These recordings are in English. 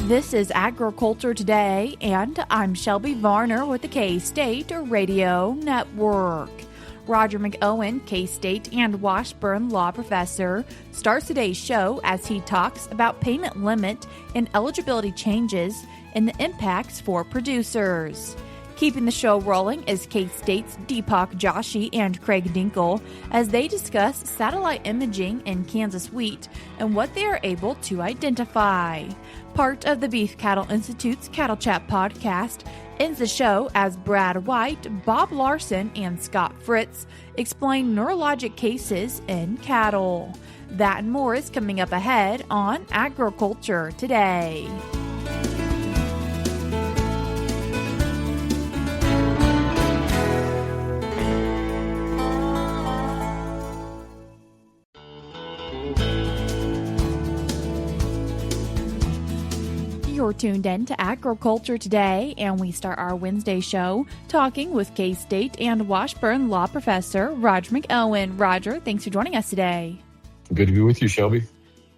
This is Agriculture Today, and I'm Shelby Varner with the K-State Radio Network. Roger McEowen, K-State and Washburn law professor, starts today's show as he talks about payment limit and eligibility changes and the impacts for producers. Keeping the show rolling is K-State's Deepak, Joshi, and Craig Dinkel as they discuss satellite imaging in Kansas wheat and what they are able to identify. Part of the Beef Cattle Institute's Cattle Chat podcast ends the show as Brad White, Bob Larson, and Scott Fritz explain neurologic cases in cattle. That and more is coming up ahead on Agriculture Today. You're tuned in to Agriculture Today, and we start our Wednesday show talking with K-State and Washburn law professor Roger McEowen. Roger, thanks for joining us today. Good to be with you, Shelby.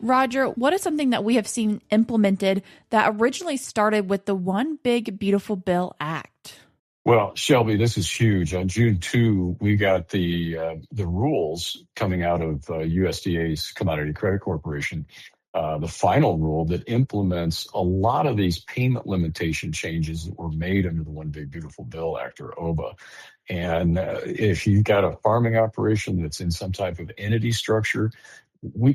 Roger, what is something that we have seen implemented that originally started with the One Big Beautiful Bill Act? Well, Shelby, this is huge. On June 2, we got the rules coming out of USDA's Commodity Credit Corporation. The final rule that implements a lot of these payment limitation changes that were made under the One Big Beautiful Bill Act, or OBBBA. And if you've got a farming operation that's in some type of entity structure,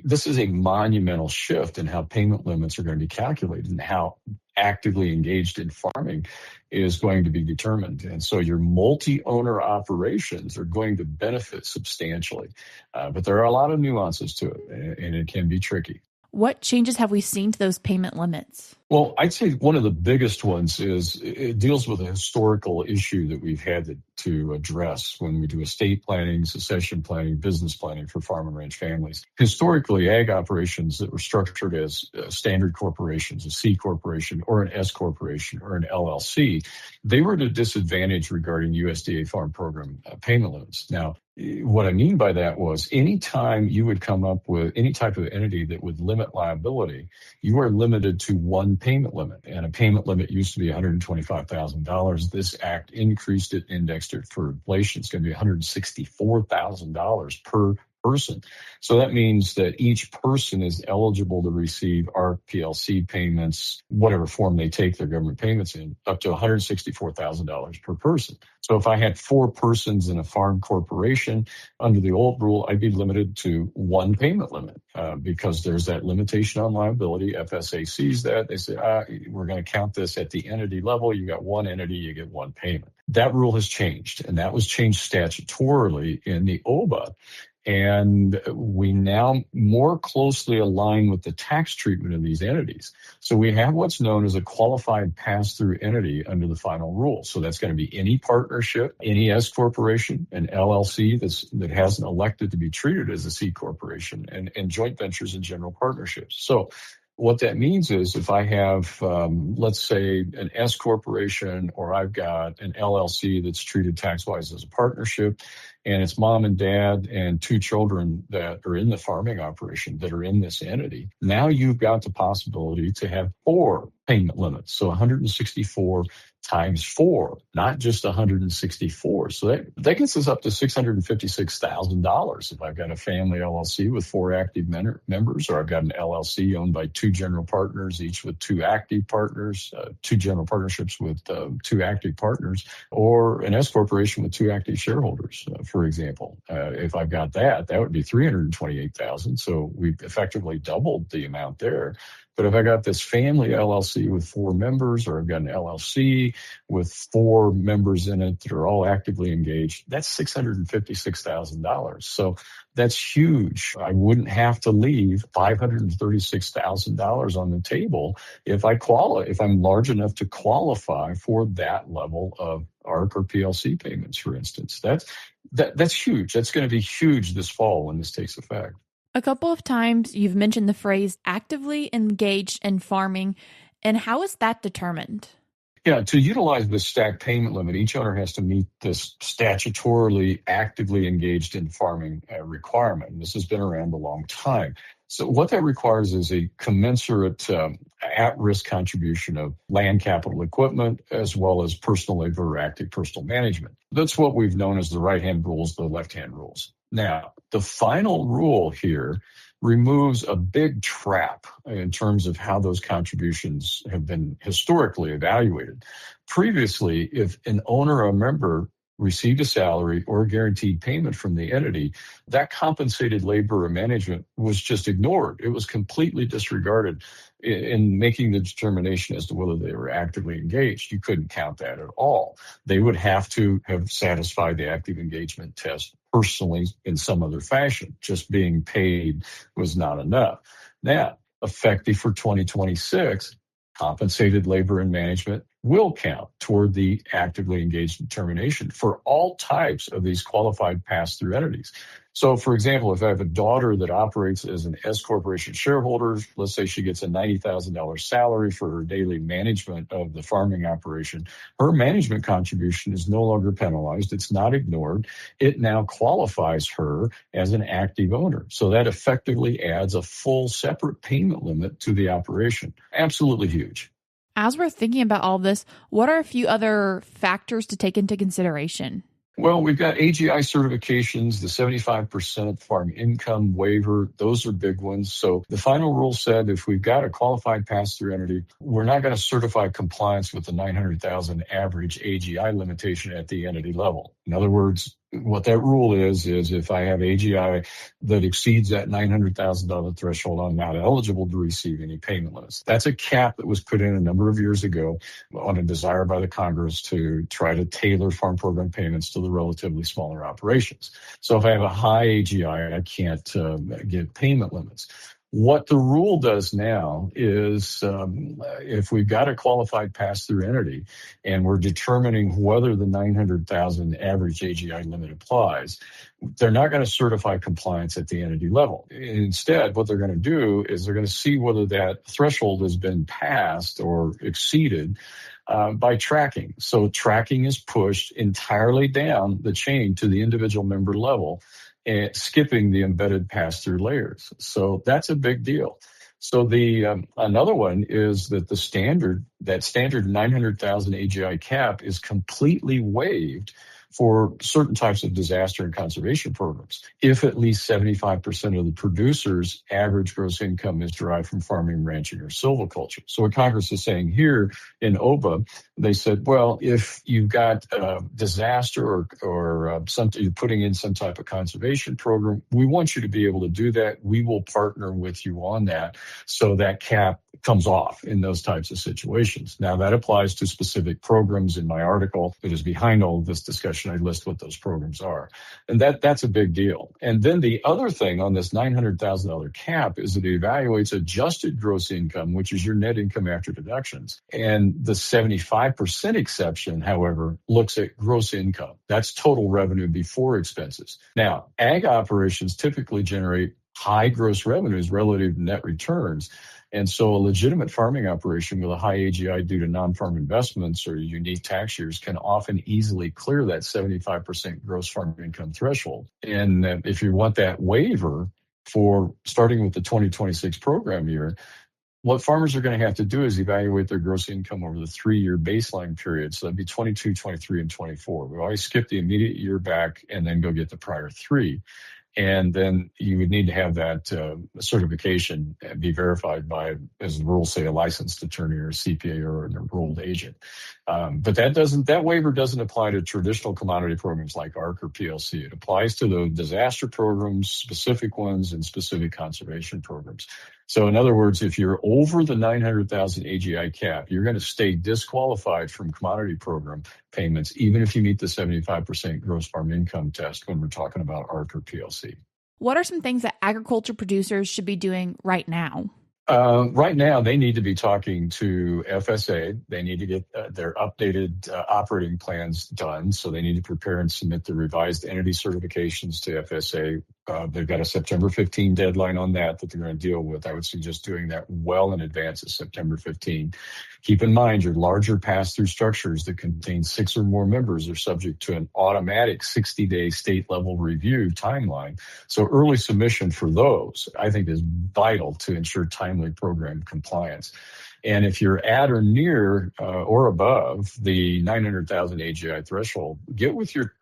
this is a monumental shift in how payment limits are going to be calculated and how actively engaged in farming is going to be determined. And so your multi-owner operations are going to benefit substantially. But there are a lot of nuances to it, and it can be tricky. What changes have we seen to those payment limits? Well, I'd say one of the biggest ones is it deals with a historical issue that we've had to address when we do estate planning, succession planning, business planning for farm and ranch families. Historically, ag operations that were structured as standard corporations, a C corporation or an S corporation or an LLC, they were at a disadvantage regarding USDA farm program payment limits. Now, what I mean by that was anytime you would come up with any type of entity that would limit liability, you are limited to one payment limit. And a payment limit used to be $125,000. This act increased it, indexed it for inflation. It's going to be $164,000 per person. So that means that each person is eligible to receive RPLC payments, whatever form they take their government payments in, up to $164,000 per person. So if I had 4 persons in a farm corporation, under the old rule, I'd be limited to one payment limit because there's that limitation on liability. FSA sees that. They say, we're going to count this at the entity level. You got one entity, you get one payment. That rule has changed, and that was changed statutorily in the OBBBA. And we now more closely align with the tax treatment of these entities. So we have what's known as a qualified pass-through entity under the final rule. So that's going to be any partnership, any S corporation, an LLC that hasn't elected to be treated as a C corporation, and joint ventures and general partnerships. So what that means is if I have, let's say, an S corporation, or I've got an LLC that's treated tax-wise as a partnership, and it's mom and dad and 2 children that are in the farming operation that are in this entity, now you've got the possibility to have 4 payment limits. So 164 times 4, not just 164. So that gets us up to $656,000 if I've got a family LLC with 4 active members, or I've got an LLC owned by 2 general partners, each with 2 active partners, 2 general partnerships with 2 active partners, or an S corporation with 2 active shareholders, for example. If I've got that would be $328,000. So we've effectively doubled the amount there. But if I got this family LLC with 4 members, or I've got an LLC with 4 members in it that are all actively engaged, that's $656,000. So that's huge. I wouldn't have to leave $536,000 on the table if I'm large enough to qualify for that level of ARC or PLC payments, for instance. That's huge. That's going to be huge this fall when this takes effect. A couple of times you've mentioned the phrase actively engaged in farming, and how is that determined? Yeah, to utilize the stacked payment limit, each owner has to meet this statutorily actively engaged in farming requirement. This has been around a long time. So what that requires is a commensurate at-risk contribution of land capital equipment as well as personal labor or active personal management. That's what we've known as the right-hand rules, the left-hand rules. Now, the final rule here removes a big trap in terms of how those contributions have been historically evaluated. Previously, if an owner or a member received a salary or a guaranteed payment from the entity, that compensated labor or management was just ignored. It was completely disregarded in making the determination as to whether they were actively engaged. You couldn't count that at all. They would have to have satisfied the active engagement test personally in some other fashion. Just being paid was not enough. Now, effective for 2026, compensated labor and management will count toward the actively engaged determination for all types of these qualified pass-through entities. So, for example, if I have a daughter that operates as an S corporation shareholder, let's say she gets a $90,000 salary for her daily management of the farming operation, her management contribution is no longer penalized. It's not ignored. It now qualifies her as an active owner. So that effectively adds a full separate payment limit to the operation. Absolutely huge. As we're thinking about all this, what are a few other factors to take into consideration? Well, we've got AGI certifications, the 75% farm income waiver. Those are big ones. So the final rule said if we've got a qualified pass-through entity, we're not going to certify compliance with the 900,000 average AGI limitation at the entity level. In other words, what that rule is if I have AGI that exceeds that $900,000 threshold, I'm not eligible to receive any payment limits. That's a cap that was put in a number of years ago on a desire by the Congress to try to tailor farm program payments to the relatively smaller operations. So if I have a high AGI, I can't get payment limits. What the rule does now is if we've got a qualified pass-through entity and we're determining whether the 900,000 average AGI limit applies, they're not going to certify compliance at the entity level. Instead, what they're going to do is they're going to see whether that threshold has been passed or exceeded by tracking. So tracking is pushed entirely down the chain to the individual member level, and skipping the embedded pass-through layers. So that's a big deal. So the another one is that the standard 900,000 AGI cap is completely waived for certain types of disaster and conservation programs, if at least 75% of the producer's average gross income is derived from farming, ranching, or silviculture. So what Congress is saying here in OBBBA, they said, well, if you've got disaster or something, you're putting in some type of conservation program, we want you to be able to do that. We will partner with you on that so that cap comes off in those types of situations. Now, that applies to specific programs. In my article that is behind all of this discussion, I list what those programs are. And that's a big deal. And then the other thing on this $900,000 cap is that it evaluates adjusted gross income, which is your net income after deductions. And the 75% exception, however, looks at gross income. That's total revenue before expenses. Now, ag operations typically generate high gross revenues relative to net returns. And so a legitimate farming operation with a high AGI due to non-farm investments or unique tax years can often easily clear that 75% gross farm income threshold. And if you want that waiver for starting with the 2026 program year, what farmers are going to have to do is evaluate their gross income over the 3-year baseline period. So that'd be 22, 23, and 24. We always skip the immediate year back and then go get the prior 3. And then you would need to have that certification be verified by, as the rules say, a licensed attorney or a CPA or an enrolled agent. But that waiver doesn't apply to traditional commodity programs like ARC or PLC. It applies to the disaster programs, specific ones, and specific conservation programs. So in other words, if you're over the 900,000 AGI cap, you're going to stay disqualified from commodity program payments, even if you meet the 75% gross farm income test when we're talking about ARC or PLC. What are some things that agriculture producers should be doing right now? Right now, they need to be talking to FSA. They need to get their updated operating plans done. So they need to prepare and submit the revised entity certifications to FSA They've got a September 15 deadline on that they're going to deal with. I would suggest doing that well in advance of September 15. Keep in mind, your larger pass-through structures that contain 6 or more members are subject to an automatic 60-day state-level review timeline. So early submission for those, I think, is vital to ensure timely program compliance. And if you're at or near or above the 900,000 AGI threshold, get with your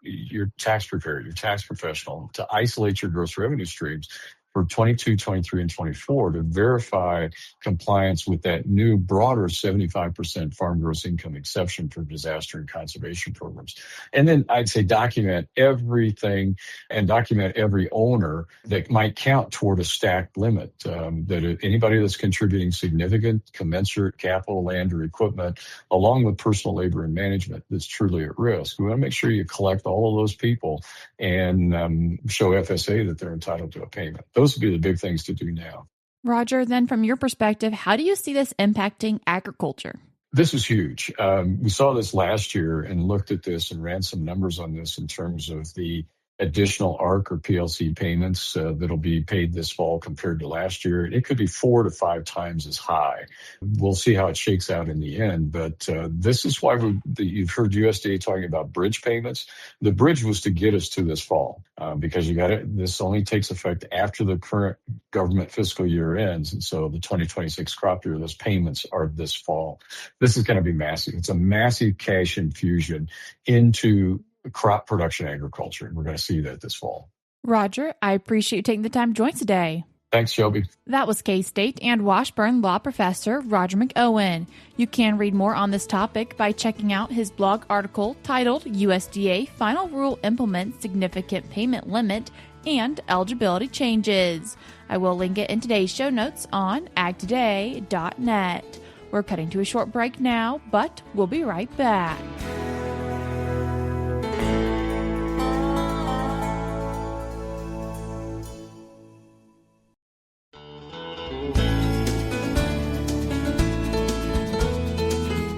tax preparer, your tax professional, to isolate your gross revenue streams for 22, 23, and 24 to verify compliance with that new broader 75% farm gross income exception for disaster and conservation programs. And then I'd say document everything and document every owner that might count toward a stacked limit, that anybody that's contributing significant commensurate capital, land, or equipment, along with personal labor and management, that's truly at risk. We want to make sure you collect all of those people and show FSA that they're entitled to a payment. Those would be the big things to do now. Roger, then from your perspective, how do you see this impacting agriculture? This is huge. We saw this last year and looked at this and ran some numbers on this in terms of the additional ARC or PLC payments that'll be paid this fall compared to last year. It could be 4 to 5 times as high. We'll see how it shakes out in the end, but this is why you've heard USDA talking about bridge payments. The bridge was to get us to this fall because this only takes effect after the current government fiscal year ends, and so the 2026 crop year, those payments are this fall. This is going to be massive. It's a massive cash infusion into crop production agriculture, and we're going to see that this fall. Roger, I appreciate you taking the time to join us today. Thanks, Shelby. That was K-State and Washburn law professor Roger McEowen. You can read more on this topic by checking out his blog article titled USDA Final Rule Implements Significant Payment Limit and Eligibility Changes. I will link it in today's show notes on agtoday.net. We're cutting to a short break now, but we'll be right back.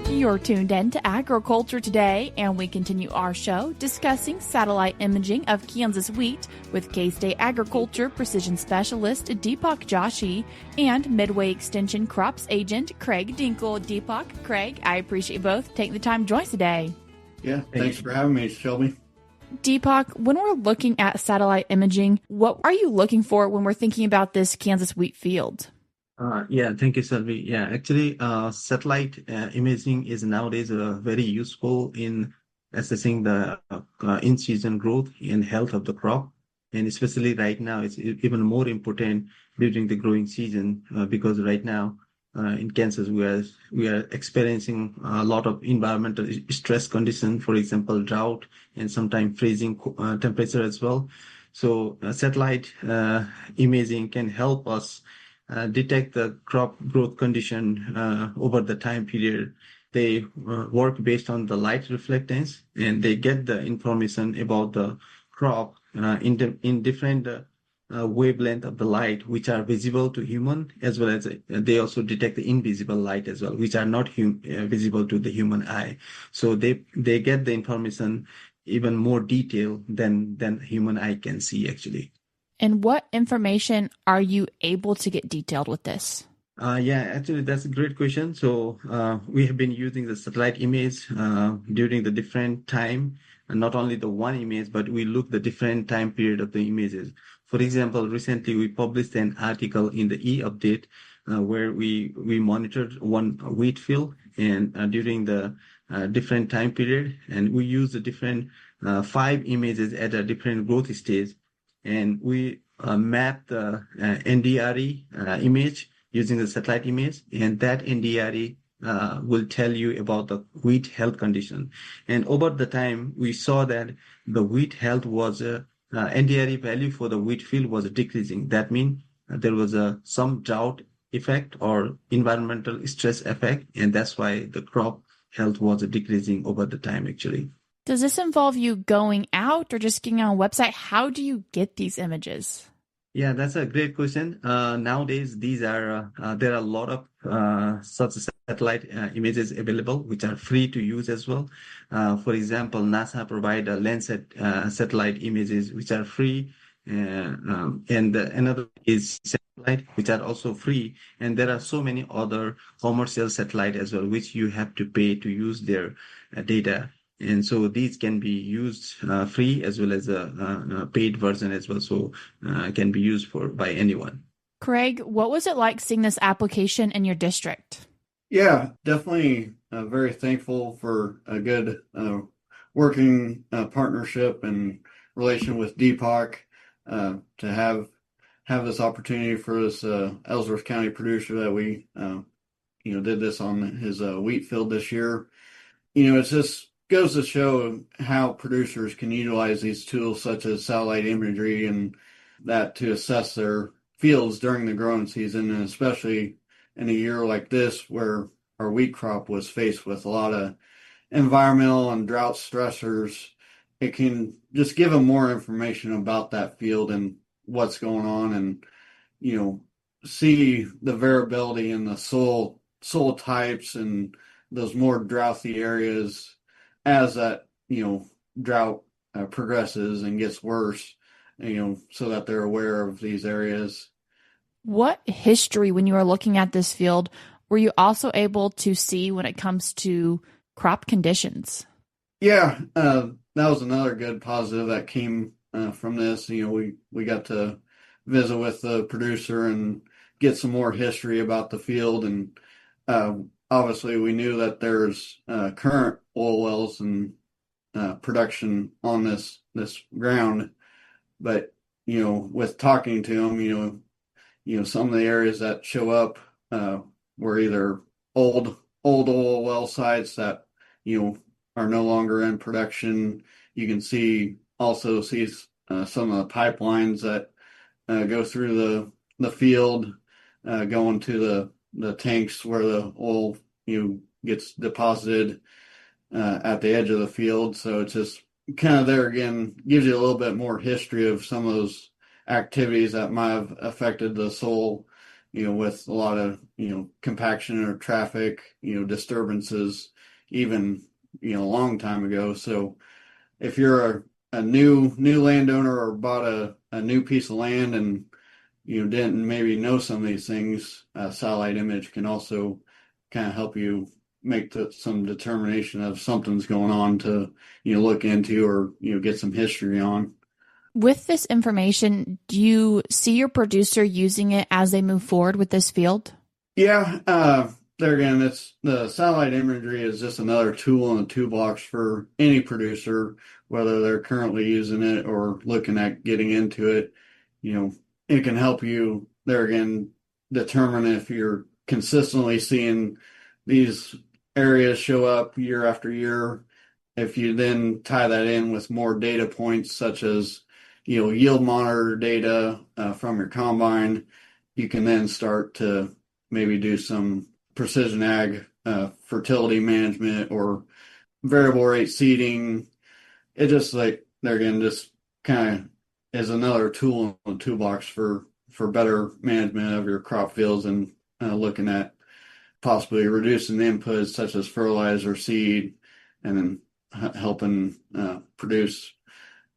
You're tuned in to Agriculture Today, and we continue our show discussing satellite imaging of Kansas wheat with K-State Agriculture Precision Specialist Deepak Joshi and Midway Extension Crops Agent Craig Dinkel. Deepak, Craig, I appreciate you both taking the time to join us today. Yeah, thanks for having me, Shelby. Deepak, when we're looking at satellite imaging, what are you looking for when we're thinking about this Kansas wheat field? Thank you, Shelby. Yeah, actually, satellite imaging is nowadays very useful in assessing the in-season growth and health of the crop. And especially right now, it's even more important during the growing season because right now in Kansas, we are experiencing a lot of environmental stress conditions, for example, drought and sometimes freezing temperature as well. So satellite imaging can help us detect the crop growth condition over the time period. They work based on the light reflectance, and they get the information about the crop in different wavelength of the light, which are visible to human, as well as they also detect the invisible light as well, which are not visible to the human eye. So they get the information even more detailed than human eye can see, actually. And what information are you able to get detailed with this? Actually, that's a great question. So we have been using the satellite image during the different time, and not only the one image, but we look the different time period of the images. For example, recently we published an article in the e-update where we monitored one wheat field and during the different time period, and we used the different 5 images at a different growth stage. And we map the NDRE image using the satellite image, and that NDRE will tell you about the wheat health condition. And over the time, we saw that the wheat health was NDRE value for the wheat field was decreasing. That means there was some drought effect or environmental stress effect, and that's why the crop health was decreasing over the time, actually. Does this involve you going out or just getting on a website? How do you get these images? Yeah, that's a great question. Nowadays, there are a lot of such satellite images available, which are free to use as well. For example, NASA provide Landsat satellite images, which are free Another is satellite, which are also free. And there are so many other commercial satellite as well, which you have to pay to use their data. And so these can be used free as well as a paid version as well. So can be used by anyone. Craig, what was it like seeing this application in your district? Yeah, definitely very thankful for a good working partnership and relation with Deepak to have this opportunity for this Ellsworth County producer that we did this on his wheat field this year. It just goes to show how producers can utilize these tools such as satellite imagery and that to assess their fields during the growing season, and especially in a year like this where our wheat crop was faced with a lot of environmental and drought stressors. It can just give them more information about that field and what's going on, and see the variability in the soil types and those more droughty areas as that drought progresses and gets worse, so that they're aware of these areas. What history, when you were looking at this field, were you also able to see when it comes to crop conditions? Yeah, that was another good positive that came from this. We got to visit with the producer and get some more history about the field, and obviously we knew that there's current oil wells and production on this ground, but with talking to them, some of the areas that show up were either old oil well sites that are no longer in production. You can see some of the pipelines that go through the field, going to the tanks where the oil gets deposited at the edge of the field. So it's just kind of there again, gives you a little bit more history of some of those activities that might have affected the soil, with a lot of compaction or traffic, disturbances, even a long time ago. So if you're a new landowner or bought a new piece of land and didn't maybe know some of these things, satellite image can also kind of help you make some determination of something's going on to look into or get some history on. With this information, do you see your producer using it as they move forward with this field? Yeah, there again, it's the satellite imagery is just another tool in the toolbox for any producer, whether they're currently using it or looking at getting into it. It can help you there again determine if you're consistently seeing these areas show up year after year. If you then tie that in with more data points such as yield monitor data from your combine, you can then start to maybe do some precision ag fertility management or variable rate seeding. It just there again just kind of is another tool in the toolbox for better management of your crop fields and looking at possibly reducing the inputs such as fertilizer, seed, and then helping produce,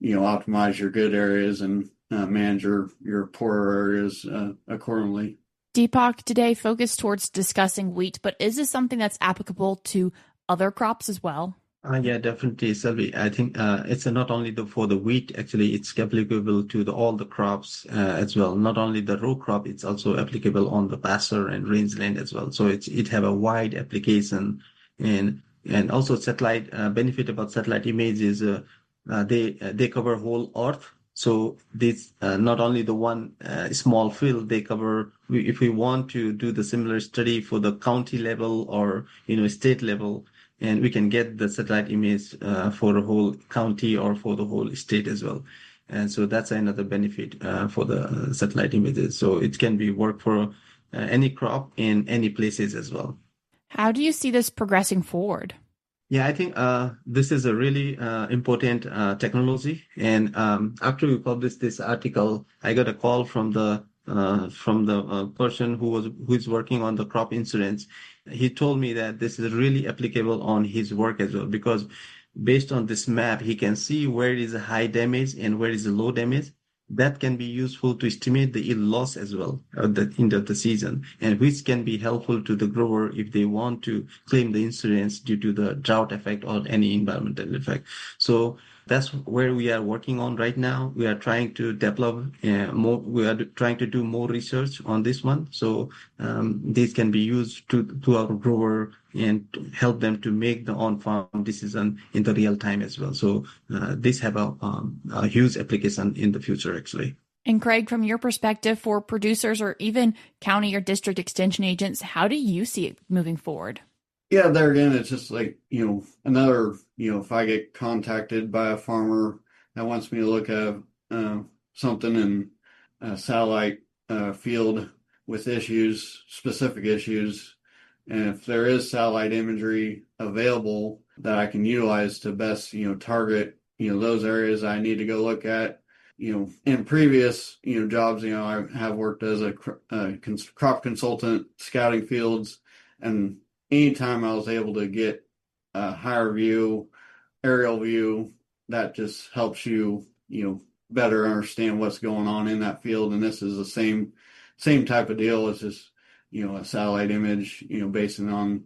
optimize your good areas and manage your poorer areas accordingly. Deepak, today focused towards discussing wheat, but is this something that's applicable to other crops as well? Yeah, definitely, Selvi. I think it's not only for the wheat, actually, it's applicable to all the crops as well. Not only the row crop, it's also applicable on the pasture and rangeland as well. So it have a wide application, and also satellite benefit about satellite image is they cover whole earth. So this not only the one small field they cover. If we want to do the similar study for the county level or state level, and we can get the satellite image for the whole county or for the whole state as well. And so that's another benefit for the satellite images. So it can be work for any crop in any places as well. How do you see this progressing forward? Yeah, I think this is a really important technology. And after we published this article, I got a call from the person who is working on the crop insurance. He told me that this is really applicable on his work as well, because based on this map, he can see where is a high damage and where is a low damage. that can be useful to estimate the yield loss as well at the end of the season, and which can be helpful to the grower if they want to claim the insurance due to the drought effect or any environmental effect. So that's where we are working on right now. We are trying to develop more. We are trying to do more research on this one. So this can be used to our grower and to help them to make the on-farm decision in the real time as well. So this have a huge application in the future, actually. And Craig, from your perspective for producers or even county or district extension agents, how do you see it moving forward? Yeah, there again, it's just like, another, if I get contacted by a farmer that wants me to look at something in a satellite field with issues, specific issues, and if there is satellite imagery available that I can utilize to best, target, those areas I need to go look at. In previous, jobs, I have worked as a crop consultant, scouting fields, and anytime I was able to get a higher view, aerial view, that just helps you, better understand what's going on in that field. And this is the same type of deal. It's just, a satellite image, based on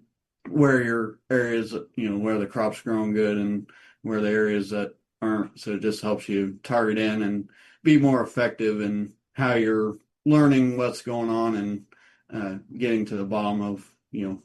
where your areas, where the crop's growing good and where the areas that aren't. So it just helps you target in and be more effective in how you're learning what's going on and getting to the bottom of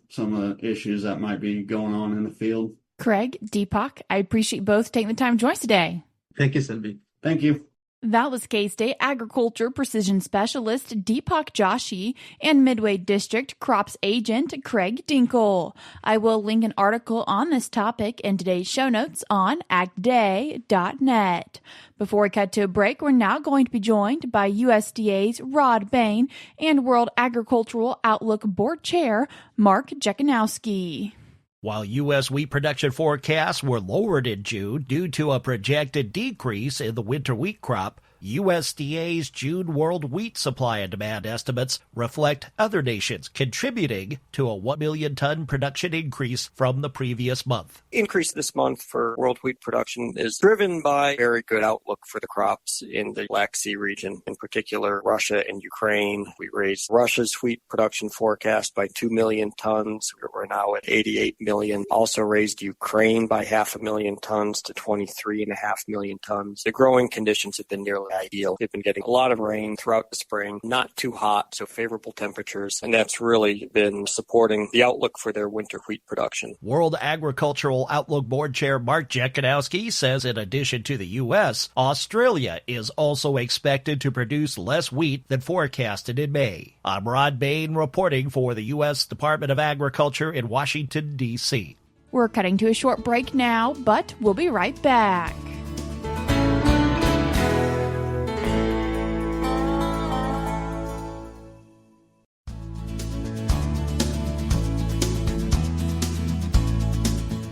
some of the issues that might be going on in the field. Craig, Deepak, I appreciate both taking the time to join us today. Thank you, Sylvie. Thank you. That was K-State Agriculture Precision Specialist Deepak Joshi and Midway District Crops Agent Craig Dinkel. I will link an article on this topic in today's show notes on agtoday.net. Before we cut to a break, we're now going to be joined by USDA's Rod Bain and World Agricultural Outlook Board Chair Mark Jekanowski. While U.S. wheat production forecasts were lowered in June due to a projected decrease in the winter wheat crop, USDA's June world wheat supply and demand estimates reflect other nations contributing to a 1 million ton production increase from the previous month. Increase this month for world wheat production is driven by very good outlook for the crops in the Black Sea region, in particular Russia and Ukraine. We raised Russia's wheat production forecast by 2 million tons. We're now at 88 million. Also raised Ukraine by 500,000 tons to 23.5 million tons. The growing conditions have been nearly ideal. They've been getting a lot of rain throughout the spring, not too hot, so favorable temperatures, and that's really been supporting the outlook for their winter wheat production. World Agricultural Outlook Board Chair Mark Jekanowski says in addition to the U.S., Australia is also expected to produce less wheat than forecasted in May. I'm Rod Bain reporting for the U.S. Department of Agriculture in Washington, D.C. We're cutting to a short break now, but we'll be right back.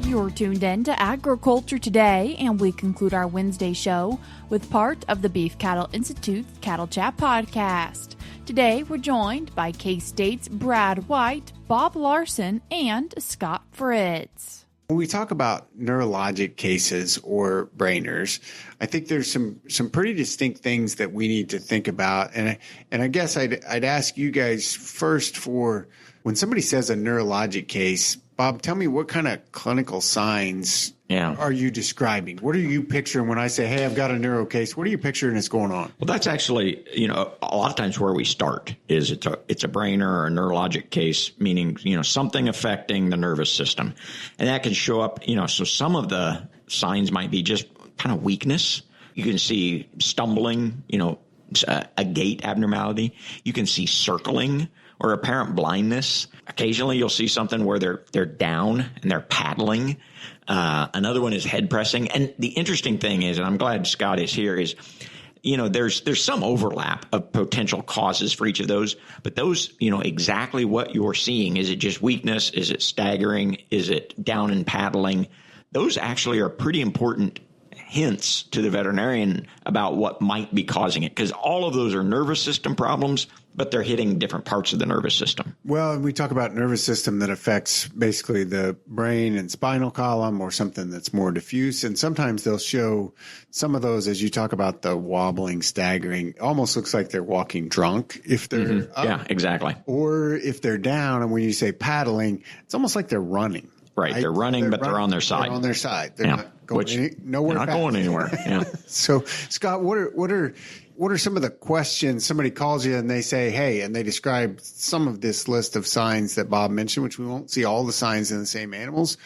You're tuned in to Agriculture Today, and we conclude our Wednesday show with part of the Beef Cattle Institute's Cattle Chat podcast. Today, we're joined by K-State's Brad White, Bob Larson, and Scott Fritz. When we talk about neurologic cases or brainers, I think there's some pretty distinct things that we need to think about. And I guess I'd ask you guys first, for when somebody says a neurologic case, Bob, tell me, what kind of clinical signs are you describing? What are you picturing when I say, hey, I've got a neuro case? What are you picturing is going on? Well, that's actually, a lot of times where we start is it's a brainer or a neurologic case, meaning, something affecting the nervous system. And that can show up, so some of the signs might be just kind of weakness. You can see stumbling, a gait abnormality. You can see circling or apparent blindness. Occasionally you'll see something where they're down and they're paddling. Another one is head pressing. And the interesting thing is, and I'm glad Scott is here, is, there's some overlap of potential causes for each of those, but those, exactly what you're seeing. Is it just weakness? Is it staggering? Is it down and paddling? Those actually are pretty important hints to the veterinarian about what might be causing it, because all of those are nervous system problems. but they're hitting different parts of the nervous system. Well, we talk about nervous system that affects basically the brain and spinal column or something that's more diffuse. And sometimes they'll show some of those, as you talk about the wobbling, staggering, almost looks like they're walking drunk if they're up. Yeah, exactly. Or if they're down, and when you say paddling, it's almost like they're running. Right. They're running, but they're on their side. They're on their side. They're Yeah. not going nowhere. They're not going anywhere. Yeah. So, Scott, what are some of the questions? Somebody calls you and they say, hey, and they describe some of this list of signs that Bob mentioned, which we won't see all the signs in the same animals.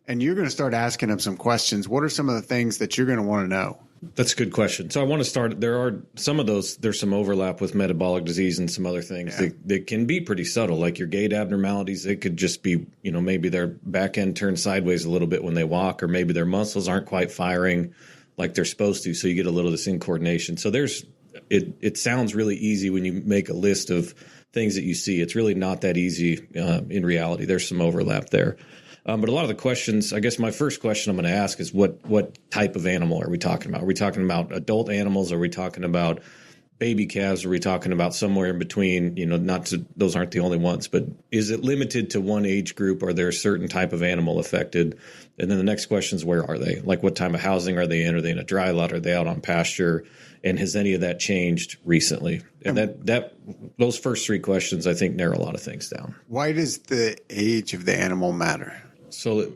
And you're going to start asking them some questions. What are some of the things that you're going to want to know? That's a good question. So I want to start. There are some of those. There's some overlap with metabolic disease and some other things that can be pretty subtle, like your gait abnormalities. It could just be, maybe their back end turns sideways a little bit when they walk, or maybe their muscles aren't quite firing like they're supposed to. So you get a little of this incoordination. So it sounds really easy when you make a list of things that you see. It's really not that easy in reality. There's some overlap there. But a lot of the questions, I guess my first question I'm going to ask is what type of animal are we talking about? Are we talking about adult animals? Are we talking about baby calves? Are we talking about somewhere in between? Those aren't the only ones, but is it limited to one age group? Are there a certain type of animal affected? And then the next question is, where are they? Like, what type of housing are they in? Are they in a dry lot? Are they out on pasture? And has any of that changed recently? And those first three questions, I think, narrow a lot of things down. Why does the age of the animal matter? So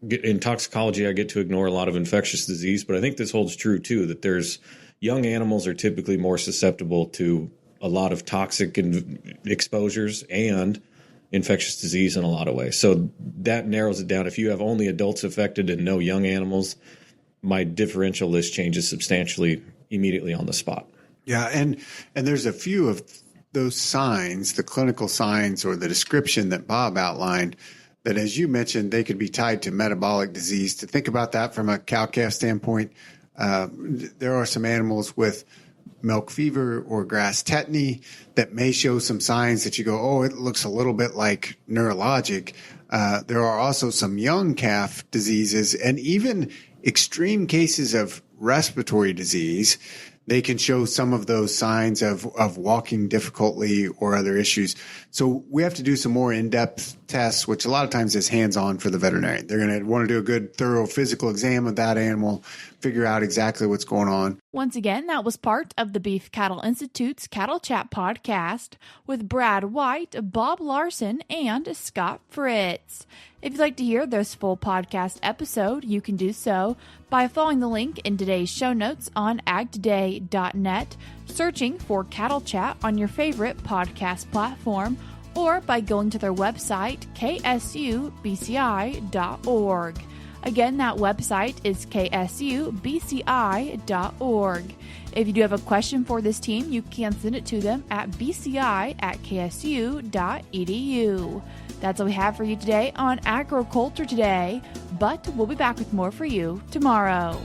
in toxicology, I get to ignore a lot of infectious disease, but I think this holds true, too, that there's young animals are typically more susceptible to a lot of toxic exposures and infectious disease in a lot of ways. So that narrows it down. If you have only adults affected and no young animals, my differential list changes substantially immediately on the spot. Yeah, and there's a few of those signs, the clinical signs or the description that Bob outlined, that, as you mentioned, they could be tied to metabolic disease. To think about that from a cow-calf standpoint, there are some animals with milk fever or grass tetany that may show some signs that you go, oh, it looks a little bit like neurologic. There are also some young calf diseases and even extreme cases of respiratory disease. They can show some of those signs of walking difficultly or other issues. So we have to do some more in-depth tests, which a lot of times is hands-on for the veterinarian. They're going to want to do a good, thorough physical exam of that animal, figure out exactly what's going on. Once again, that was part of the Beef Cattle Institute's Cattle Chat podcast with Brad White, Bob Larson, and Scott Fritz. If you'd like to hear this full podcast episode, you can do so by following the link in today's show notes on agtoday.net, searching for Cattle Chat on your favorite podcast platform, or by going to their website, ksubci.org. Again, that website is ksubci.org. If you do have a question for this team, you can send it to them at bci@ksu.edu. That's all we have for you today on Agriculture Today, but we'll be back with more for you tomorrow.